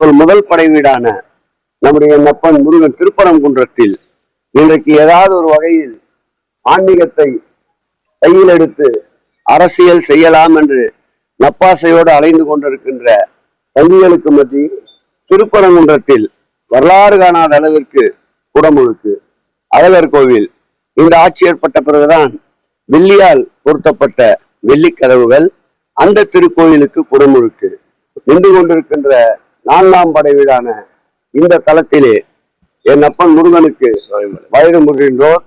அதற்குள் முதல் படை வீடான நம்முடைய நப்பன் முருகன் திருப்பரங்குன்றத்தில் இன்றைக்கு ஏதாவது ஒரு வகையில் ஆன்மீகத்தை கையில் எடுத்து அரசியல் செய்யலாம் என்று நப்பாசையோடு அலைந்து கொண்டிருக்கின்ற சங்கிகளுக்கு மத்தியில் திருப்பரங்குன்றத்தில் வரலாறு காணாத அளவிற்கு குடமுழுக்கு அழகர் கோவில் இந்த ஆட்சி ஏற்பட்ட பிறகுதான் வெள்ளியால் பொருத்தப்பட்ட வெள்ளிக்கதவுகள் அந்த திருக்கோயிலுக்கு குடமுழுக்கு நின்று கொண்டிருக்கின்ற 4ஆம் படை வீடான இந்த தளத்திலே என் அப்பன் முருகனுக்கு வயது முதிர்ந்தோர்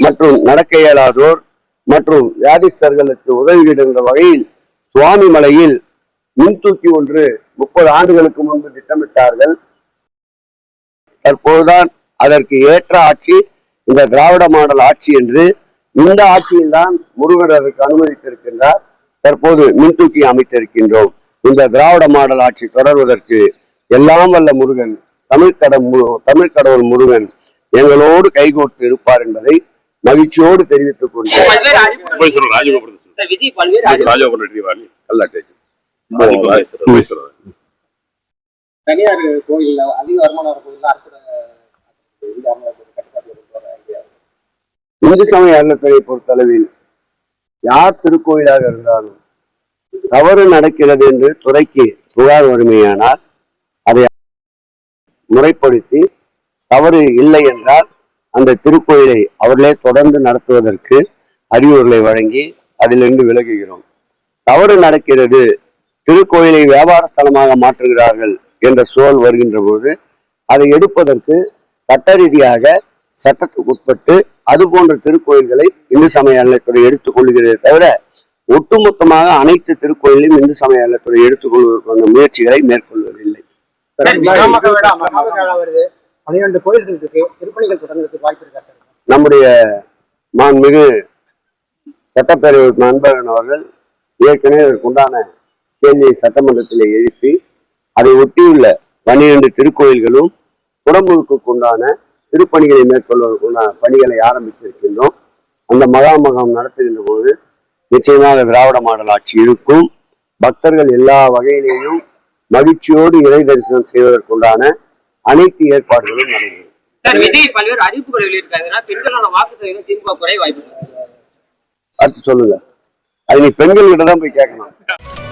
மற்றும் நடக்க இயலாதோர் மற்றும் வியாதிஸ்தர்களுக்கு உதவிடுகின்ற வகையில் சுவாமி மலையில் மின்தூக்கி ஒன்று 30 ஆண்டுகளுக்கு முன்பு திட்டமிட்டார்கள். தற்போதுதான் அதற்கு ஏற்ற ஆட்சி இந்த திராவிட மாடல் ஆட்சி என்று இந்த ஆட்சியில் தான் முருகன் அதற்கு அனுமதித்திருக்கின்றார். தற்போது மின்தூக்கி அமைத்திருக்கின்றோம். இந்த திராவிட மாடல் ஆட்சி தொடர்வதற்கு எல்லாம் வல்ல முருகன் தமிழ் கடவுள் முருகன் எங்களோடு கைகோர்த்து இருப்பார் என்பதை மகிழ்ச்சியோடு தெரிவித்துக் கொண்டேன். தனியார் கோயில் அதிக வருமானம் இந்து சமய அறநிலையத்துறையை பொறுத்தளவில் யார் திருக்கோயிலாக இருந்தாலும் தவறு நடக்கிறது என்று துறைக்கு புகார் வறுமையானால் அதை முறைப்படுத்தி தவறு இல்லை என்றால் அந்த திருக்கோயிலை அவர்களே தொடர்ந்து நடத்துவதற்கு அறிவுரைகளை வழங்கி அதிலிருந்து விலகுகிறோம். தவறு நடக்கிறது, திருக்கோயிலை வியாபார ஸ்தலமாக மாற்றுகிறார்கள் என்ற சூழல் வருகின்ற போது அதை எடுப்பதற்கு சட்ட ரீதியாக சட்டத்துக்கு உட்பட்டு அது போன்ற திருக்கோயில்களை இந்து சமய அறநிலையத்துறை எடுத்துக் கொள்கிறதே தவிர ஒட்டுமொத்தமாக அனைத்து திருக்கோயிலையும் இந்து சமய அறநிலையத்துறை எடுத்துக்கொள்வதற்கான முயற்சிகளை மேற்கொள்வதில்லை. நம்முடைய மாண்புமிகு சட்டப்பேரவை நண்பர்கள் அவர்கள் ஏற்கனவே அதற்குண்டான கேள்வியை சட்டமன்றத்திலே எழுப்பி அதை ஒட்டியுள்ள 12 திருக்கோயில்களும் குடமுழுக்கு உண்டான திருப்பணிகளை மேற்கொள்வதற்குண்டான பணிகளை ஆரம்பித்திருக்கின்றோம். அந்த மகாமகம் நடத்துகின்ற போது நிச்சயமாக திராவிட மாடல் ஆட்சி இருக்கும். பக்தர்கள் எல்லா வகையிலேயும் மகிழ்ச்சியோடு இறை தரிசனம் செய்வதற்குண்டான அனைத்து ஏற்பாடுகளும் நடைபெறும். அடுத்து சொல்லுங்க, அது நீ பெண்கள் கிட்ட தான் போய் கேட்கணும்.